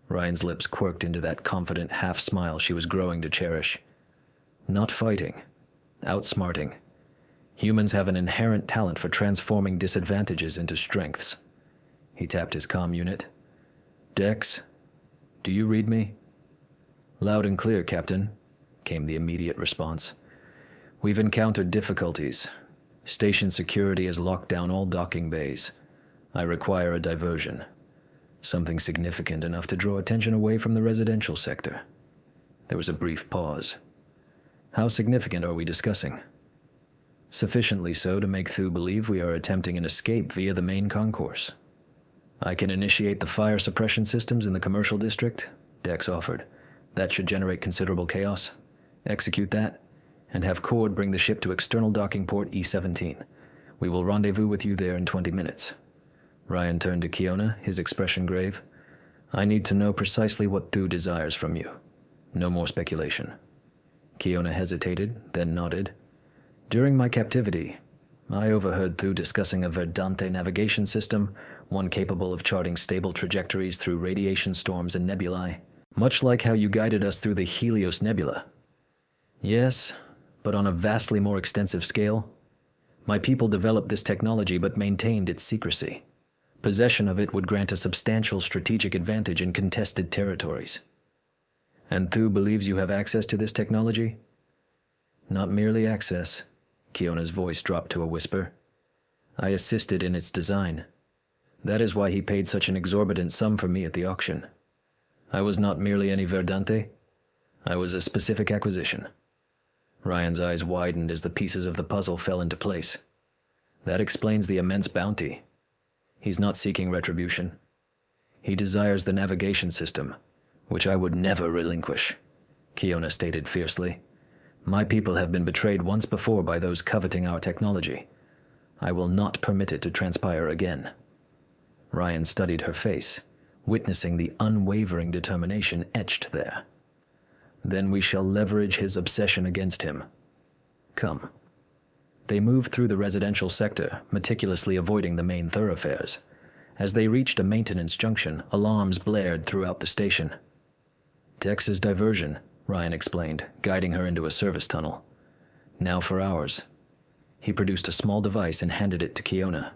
Ryan's lips quirked into that confident half-smile she was growing to cherish. "Not fighting. Outsmarting. Humans have an inherent talent for transforming disadvantages into strengths." He tapped his comm unit. "Dex, do you read me?" "Loud and clear, Captain," came the immediate response. "We've encountered difficulties. Station security has locked down all docking bays. I require a diversion. Something significant enough to draw attention away from the residential sector." There was a brief pause. "How significant are we discussing?" "Sufficiently so to make Thu believe we are attempting an escape via the main concourse." "I can initiate the fire suppression systems in the commercial district," Dex offered. "That should generate considerable chaos. Execute that, and have Cord bring the ship to external docking port E-17. We will rendezvous with you there in 20 minutes. Ryan turned to Kiona, his expression grave. "I need to know precisely what Thu desires from you. No more speculation." Kiona hesitated, then nodded. "During my captivity, I overheard Thu discussing a Verdante navigation system, one capable of charting stable trajectories through radiation storms and nebulae, much like how you guided us through the Helios Nebula." "Yes, but on a vastly more extensive scale. My people developed this technology but maintained its secrecy. Possession of it would grant a substantial strategic advantage in contested territories." "And Thu believes you have access to this technology?" "Not merely access." Kiona's voice dropped to a whisper. "I assisted in its design. That is why he paid such an exorbitant sum for me at the auction. I was not merely any Verdante. I was a specific acquisition." Ryan's eyes widened as the pieces of the puzzle fell into place. "That explains the immense bounty. He's not seeking retribution. He desires the navigation system, which I would never relinquish," Kiona stated fiercely. "My people have been betrayed once before by those coveting our technology. I will not permit it to transpire again." Ryan studied her face, witnessing the unwavering determination etched there. Then we shall leverage his obsession against him. Come. They moved through the residential sector, meticulously avoiding the main thoroughfares. As they reached a maintenance junction, alarms blared throughout the station. Tex's diversion, Ryan explained, guiding her into a service tunnel. Now for ours. He produced a small device and handed it to Kiona.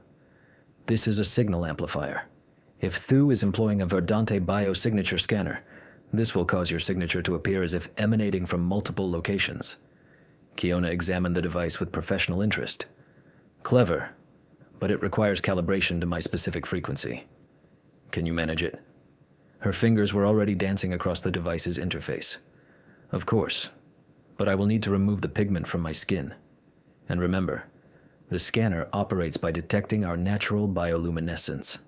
This is a signal amplifier. If Thu is employing a Verdante biosignature scanner, this will cause your signature to appear as if emanating from multiple locations. Kiona examined the device with professional interest. Clever, but it requires calibration to my specific frequency. Can you manage it? Her fingers were already dancing across the device's interface. Of course, but I will need to remove the pigment from my skin. And remember, the scanner operates by detecting our natural bioluminescence.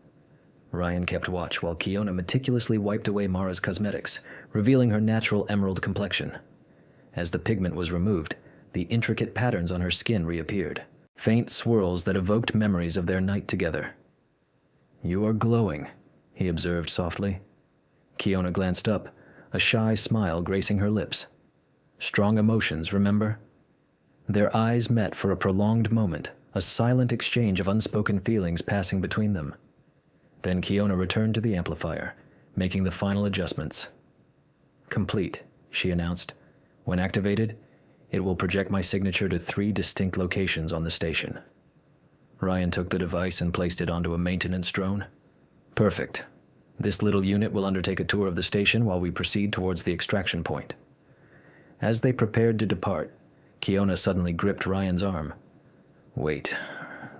Ryan kept watch while Kiona meticulously wiped away Mara's cosmetics, revealing her natural emerald complexion. As the pigment was removed, the intricate patterns on her skin reappeared, faint swirls that evoked memories of their night together. You are glowing, he observed softly. Kiona glanced up, a shy smile gracing her lips. Strong emotions, remember? Their eyes met for a prolonged moment, a silent exchange of unspoken feelings passing between them. Then Kiona returned to the amplifier, making the final adjustments. Complete, she announced. When activated, it will project my signature to 3 distinct locations on the station. Ryan took the device and placed it onto a maintenance drone. Perfect. This little unit will undertake a tour of the station while we proceed towards the extraction point. As they prepared to depart, Kiona suddenly gripped Ryan's arm. Wait,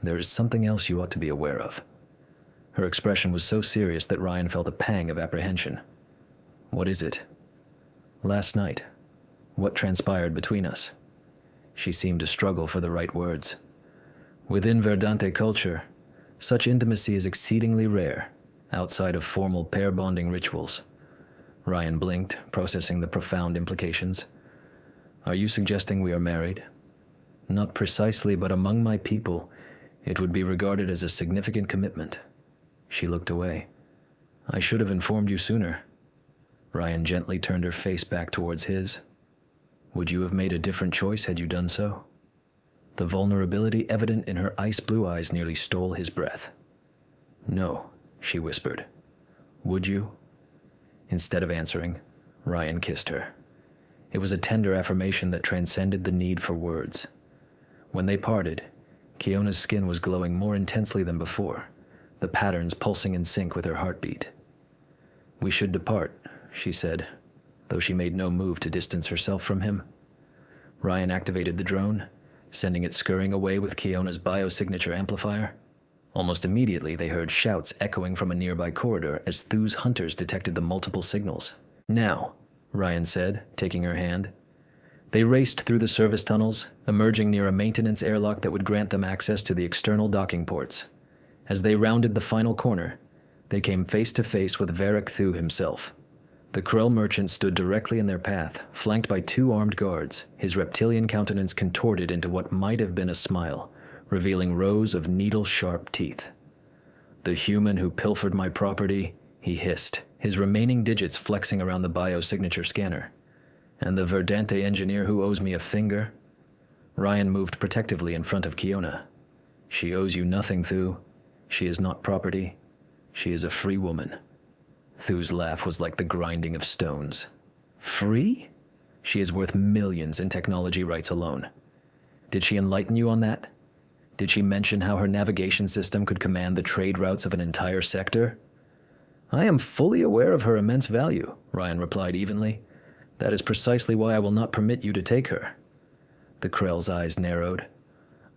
there is something else you ought to be aware of. Her expression was so serious that Ryan felt a pang of apprehension. What is it? Last night, what transpired between us? She seemed to struggle for the right words. Within Verdante culture, such intimacy is exceedingly rare, outside of formal pair bonding rituals. Ryan blinked, processing the profound implications. Are you suggesting we are married? Not precisely, but among my people, it would be regarded as a significant commitment. She looked away. I should have informed you sooner. Ryan gently turned her face back towards his. Would you have made a different choice had you done so? The vulnerability evident in her ice-blue eyes nearly stole his breath. No, she whispered. Would you? Instead of answering, Ryan kissed her. It was a tender affirmation that transcended the need for words. When they parted, Kiona's skin was glowing more intensely than before, the patterns pulsing in sync with her heartbeat. We should depart, she said, though she made no move to distance herself from him. Ryan activated the drone, sending it scurrying away with Kiona's biosignature amplifier. Almost immediately, they heard shouts echoing from a nearby corridor as Thu's hunters detected the multiple signals. Now, Ryan said, taking her hand. They raced through the service tunnels, emerging near a maintenance airlock that would grant them access to the external docking ports. As they rounded the final corner, they came face to face with Varric Thu himself. The Krell merchant stood directly in their path, flanked by 2 armed guards, his reptilian countenance contorted into what might have been a smile, revealing rows of needle-sharp teeth. The human who pilfered my property, he hissed, his remaining digits flexing around the biosignature scanner. And the Verdante engineer who owes me a finger? Ryan moved protectively in front of Kiona. She owes you nothing, Thu. She is not property. She is a free woman. Thu's laugh was like the grinding of stones. Free? She is worth millions in technology rights alone. Did she enlighten you on that? Did she mention how her navigation system could command the trade routes of an entire sector? I am fully aware of her immense value, Ryan replied evenly. That is precisely why I will not permit you to take her. The Krell's eyes narrowed.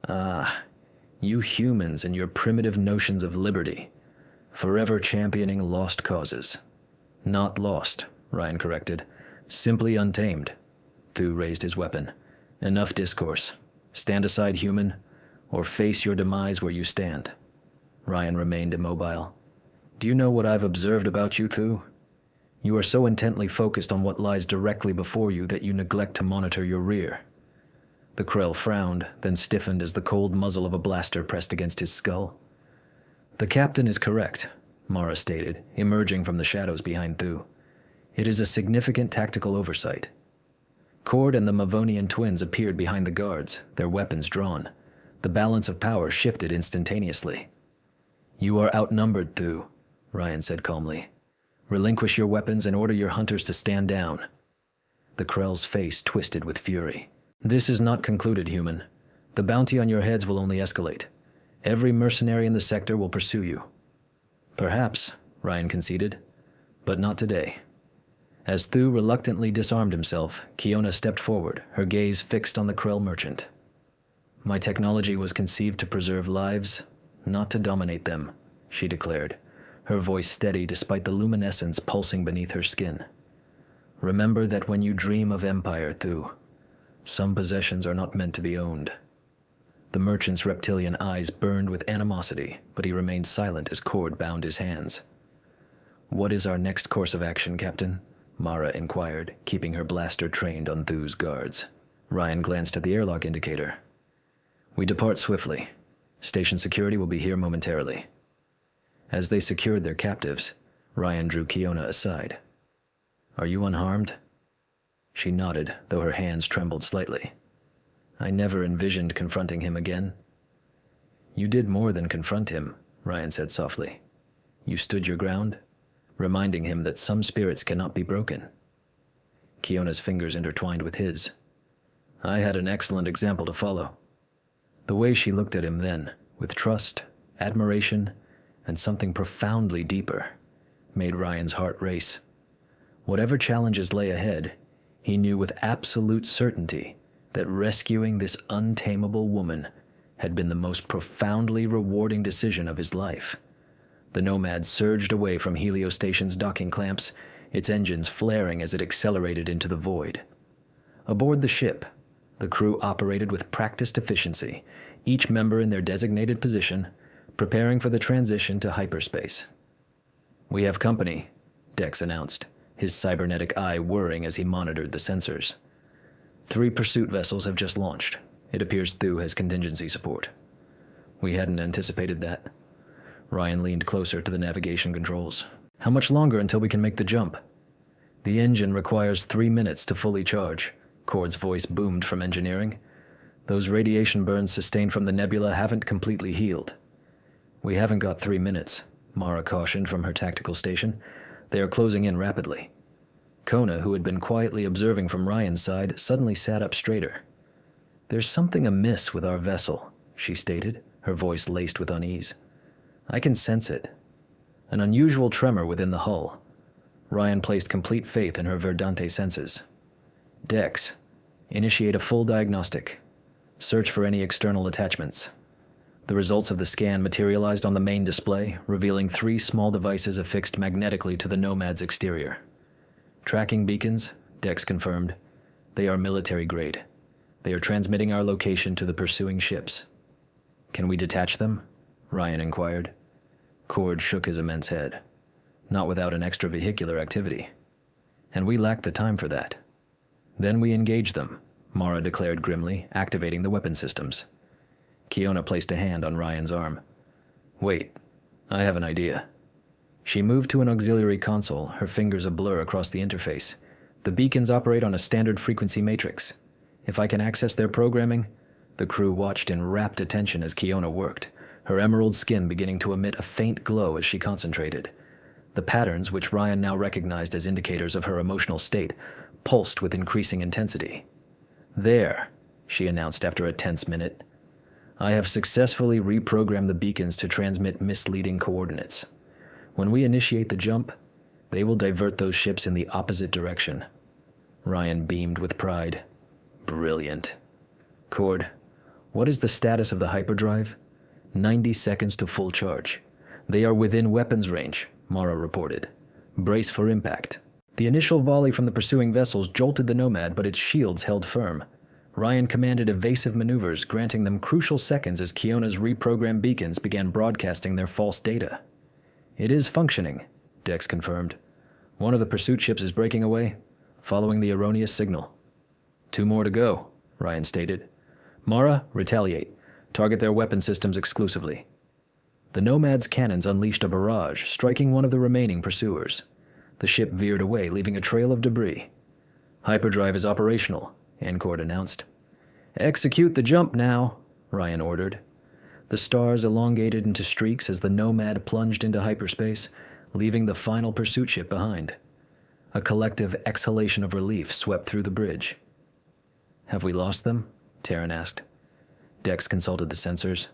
Ah, you humans and your primitive notions of liberty. Forever championing lost causes. Not lost, Ryan corrected. Simply untamed. Thu raised his weapon. Enough discourse. Stand aside, human, or face your demise where you stand. Ryan remained immobile. Do you know what I've observed about you, Thu? You are so intently focused on what lies directly before you that you neglect to monitor your rear. The Krell frowned, then stiffened as the cold muzzle of a blaster pressed against his skull. The captain is correct. Mara stated, emerging from the shadows behind Thu. It is a significant tactical oversight. Cord and the Mavonian twins appeared behind the guards, their weapons drawn. The balance of power shifted instantaneously. You are outnumbered, Thu, Ryan said calmly. Relinquish your weapons and order your hunters to stand down. The Krell's face twisted with fury. This is not concluded, human. The bounty on your heads will only escalate. Every mercenary in the sector will pursue you. Perhaps, Ryan conceded, but not today. As Thu reluctantly disarmed himself, Kiona stepped forward, her gaze fixed on the Krell merchant. My technology was conceived to preserve lives, not to dominate them, she declared, her voice steady despite the luminescence pulsing beneath her skin. Remember that when you dream of empire, Thu, some possessions are not meant to be owned. The merchant's reptilian eyes burned with animosity, but he remained silent as Cord bound his hands. What is our next course of action, Captain? Mara inquired, keeping her blaster trained on Thu's guards. Ryan glanced at the airlock indicator. We depart swiftly. Station security will be here momentarily. As they secured their captives, Ryan drew Kiona aside. Are you unharmed? She nodded, though her hands trembled slightly. I never envisioned confronting him again. You did more than confront him, Ryan said softly. You stood your ground, reminding him that some spirits cannot be broken. Kiona's fingers intertwined with his. I had an excellent example to follow. The way she looked at him then, with trust, admiration, and something profoundly deeper, made Ryan's heart race. Whatever challenges lay ahead, he knew with absolute certainty that rescuing this untamable woman had been the most profoundly rewarding decision of his life. The Nomad surged away from Helio Station's docking clamps, its engines flaring as it accelerated into the void. Aboard the ship, the crew operated with practiced efficiency, each member in their designated position, preparing for the transition to hyperspace. We have company, Dex announced, his cybernetic eye whirring as he monitored the sensors. 3 pursuit vessels have just launched. It appears Thu has contingency support. We hadn't anticipated that. Ryan leaned closer to the navigation controls. How much longer until we can make the jump? The engine requires 3 minutes to fully charge. Cord's voice boomed from engineering. Those radiation burns sustained from the nebula haven't completely healed. We haven't got 3 minutes, Mara cautioned from her tactical station. They are closing in rapidly. Kona, who had been quietly observing from Ryan's side, suddenly sat up straighter. There's something amiss with our vessel, she stated, her voice laced with unease. I can sense it. An unusual tremor within the hull. Ryan placed complete faith in her Verdante senses. Dex, initiate a full diagnostic. Search for any external attachments. The results of the scan materialized on the main display, revealing 3 small devices affixed magnetically to the Nomad's exterior. Tracking beacons, Dex confirmed. They are military grade. They are transmitting our location to the pursuing ships. Can we detach them? Ryan inquired. Cord shook his immense head. Not without an extravehicular activity. And we lack the time for that. Then we engage them, Mara declared grimly, activating the weapon systems. Kiona placed a hand on Ryan's arm. Wait, I have an idea. She moved to an auxiliary console, her fingers a blur across the interface. The beacons operate on a standard frequency matrix. If I can access their programming... The crew watched in rapt attention as Kiona worked, her emerald skin beginning to emit a faint glow as she concentrated. The patterns, which Ryan now recognized as indicators of her emotional state, pulsed with increasing intensity. There, she announced after a tense minute. I have successfully reprogrammed the beacons to transmit misleading coordinates. When we initiate the jump, they will divert those ships in the opposite direction. Ryan beamed with pride. Brilliant. Cord, what is the status of the hyperdrive? 90 seconds to full charge. They are within weapons range, Mara reported. Brace for impact. The initial volley from the pursuing vessels jolted the Nomad, but its shields held firm. Ryan commanded evasive maneuvers, granting them crucial seconds as Kiona's reprogrammed beacons began broadcasting their false data. It is functioning, Dex confirmed. One of the pursuit ships is breaking away, following the erroneous signal. 2 more to go, Ryan stated. Mara, retaliate. Target their weapon systems exclusively. The Nomad's cannons unleashed a barrage, striking one of the remaining pursuers. The ship veered away, leaving a trail of debris. "Hyperdrive is operational," Ancord announced. "Execute the jump now," Ryan ordered. The stars elongated into streaks as the Nomad plunged into hyperspace, leaving the final pursuit ship behind. A collective exhalation of relief swept through the bridge. "Have we lost them?" Terran asked. Dex consulted the sensors.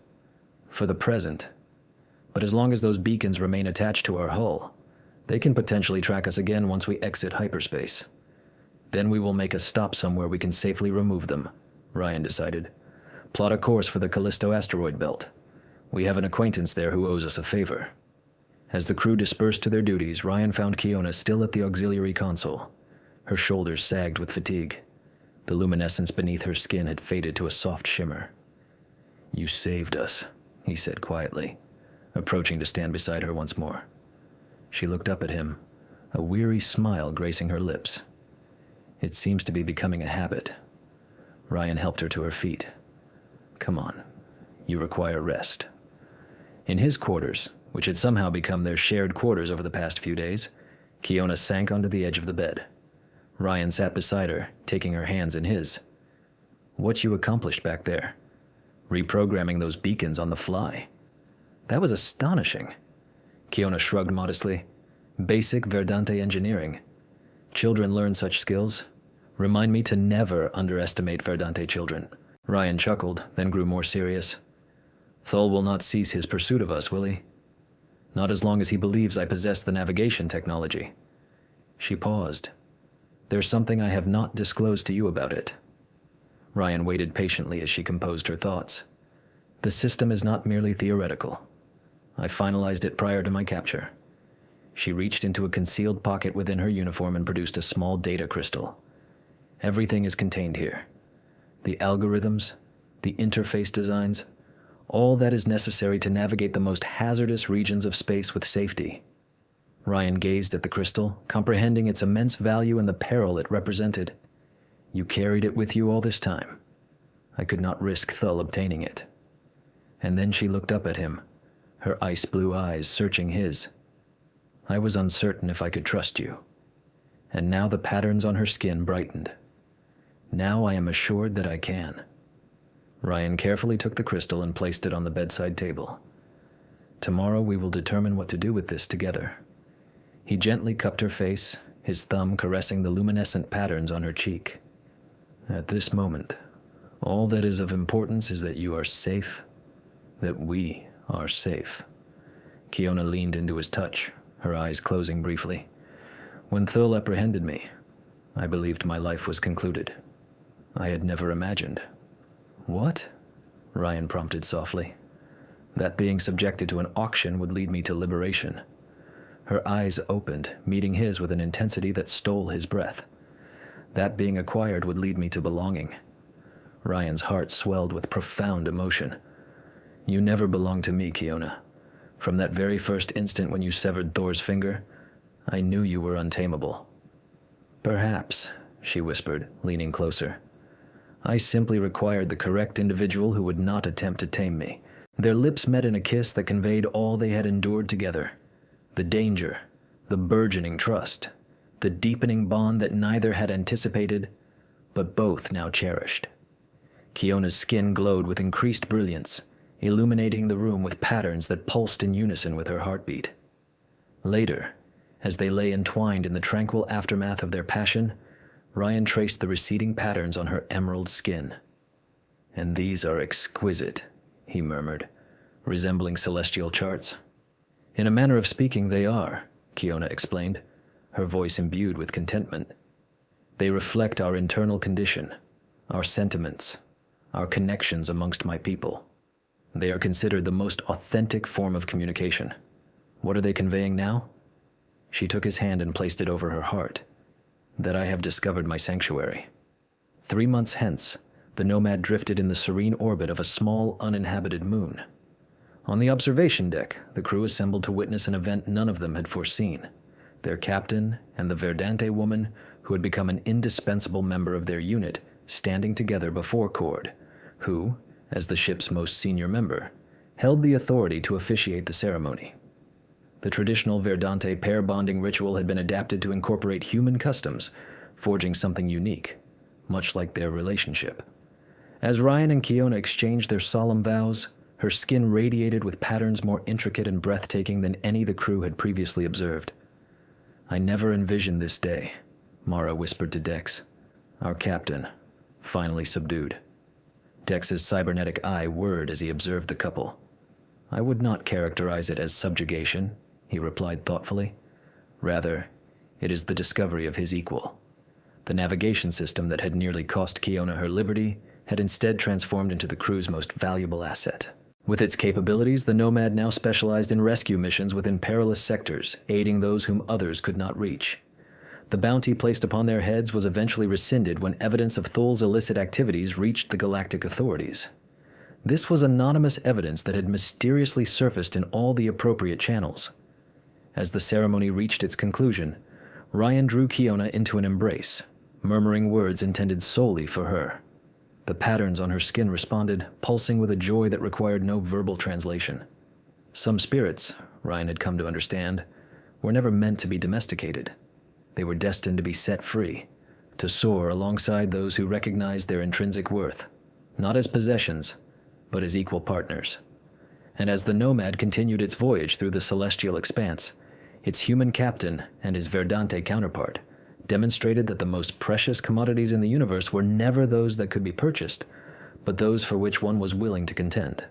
"For the present. But as long as those beacons remain attached to our hull, they can potentially track us again once we exit hyperspace. Then we will make a stop somewhere we can safely remove them," Ryan decided. "Plot a course for the Callisto asteroid belt. We have an acquaintance there who owes us a favor." As the crew dispersed to their duties, Ryan found Kiona still at the auxiliary console. Her shoulders sagged with fatigue. The luminescence beneath her skin had faded to a soft shimmer. "You saved us," he said quietly, approaching to stand beside her once more. She looked up at him, a weary smile gracing her lips. "It seems to be becoming a habit." Ryan helped her to her feet. "Come on, you require rest." In his quarters, which had somehow become their shared quarters over the past few days, Kiona sank onto the edge of the bed. Ryan sat beside her, taking her hands in his. "What you accomplished back there, reprogramming those beacons on the fly. That was astonishing." Kiona shrugged modestly. "Basic Verdante engineering. Children learn such skills. Remind me to never underestimate Verdante children." Ryan chuckled, then grew more serious. "Thul will not cease his pursuit of us, will he? Not as long as he believes I possess the navigation technology." She paused. "There's something I have not disclosed to you about it." Ryan waited patiently as she composed her thoughts. "The system is not merely theoretical. I finalized it prior to my capture." She reached into a concealed pocket within her uniform and produced a small data crystal. "Everything is contained here. The algorithms, the interface designs, all that is necessary to navigate the most hazardous regions of space with safety." Ryan gazed at the crystal, comprehending its immense value and the peril it represented. "You carried it with you all this time. I could not risk Thul obtaining it." And then she looked up at him, her ice blue eyes searching his. "I was uncertain if I could trust you." And now the patterns on her skin brightened. "Now I am assured that I can." Ryan carefully took the crystal and placed it on the bedside table. "Tomorrow we will determine what to do with this together." He gently cupped her face, his thumb caressing the luminescent patterns on her cheek. "At this moment, all that is of importance is that you are safe, that we are safe." Kiona leaned into his touch, her eyes closing briefly. "When Thul apprehended me, I believed my life was concluded. I had never imagined." "What?" Ryan prompted softly. "That being subjected to an auction would lead me to liberation." Her eyes opened, meeting his with an intensity that stole his breath. "That being acquired would lead me to belonging." Ryan's heart swelled with profound emotion. "You never belonged to me, Kiona. From that very first instant when you severed Thor's finger, I knew you were untamable." "Perhaps," she whispered, leaning closer. "I simply required the correct individual who would not attempt to tame me." Their lips met in a kiss that conveyed all they had endured together. The danger, the burgeoning trust, the deepening bond that neither had anticipated, but both now cherished. Kiona's skin glowed with increased brilliance, illuminating the room with patterns that pulsed in unison with her heartbeat. Later, as they lay entwined in the tranquil aftermath of their passion, Ryan traced the receding patterns on her emerald skin. "And these are exquisite," he murmured, "resembling celestial charts." "In a manner of speaking, they are," Kiona explained, her voice imbued with contentment. "They reflect our internal condition, our sentiments, our connections amongst my people. They are considered the most authentic form of communication. What are they conveying now?" She took his hand and placed it over her heart. "That I have discovered my sanctuary." 3 months hence, the Nomad drifted in the serene orbit of a small, uninhabited moon. On the observation deck, the crew assembled to witness an event none of them had foreseen. Their captain and the Verdante woman, who had become an indispensable member of their unit, standing together before Cord, who, as the ship's most senior member, held the authority to officiate the ceremony. The traditional Verdante pair bonding ritual had been adapted to incorporate human customs, forging something unique, much like their relationship. As Ryan and Kiona exchanged their solemn vows, her skin radiated with patterns more intricate and breathtaking than any the crew had previously observed. "I never envisioned this day," Mara whispered to Dex, our captain, finally subdued. Dex's cybernetic eye whirred as he observed the couple. "I would not characterize it as subjugation," he replied thoughtfully. "Rather, it is the discovery of his equal." The navigation system that had nearly cost Kiona her liberty had instead transformed into the crew's most valuable asset. With its capabilities, the Nomad now specialized in rescue missions within perilous sectors, aiding those whom others could not reach. The bounty placed upon their heads was eventually rescinded when evidence of Thul's illicit activities reached the galactic authorities. This was anonymous evidence that had mysteriously surfaced in all the appropriate channels. As the ceremony reached its conclusion, Ryan drew Kiona into an embrace, murmuring words intended solely for her. The patterns on her skin responded, pulsing with a joy that required no verbal translation. Some spirits, Ryan had come to understand, were never meant to be domesticated. They were destined to be set free, to soar alongside those who recognized their intrinsic worth, not as possessions, but as equal partners. And as the Nomad continued its voyage through the celestial expanse, its human captain and his Verdante counterpart demonstrated that the most precious commodities in the universe were never those that could be purchased, but those for which one was willing to contend.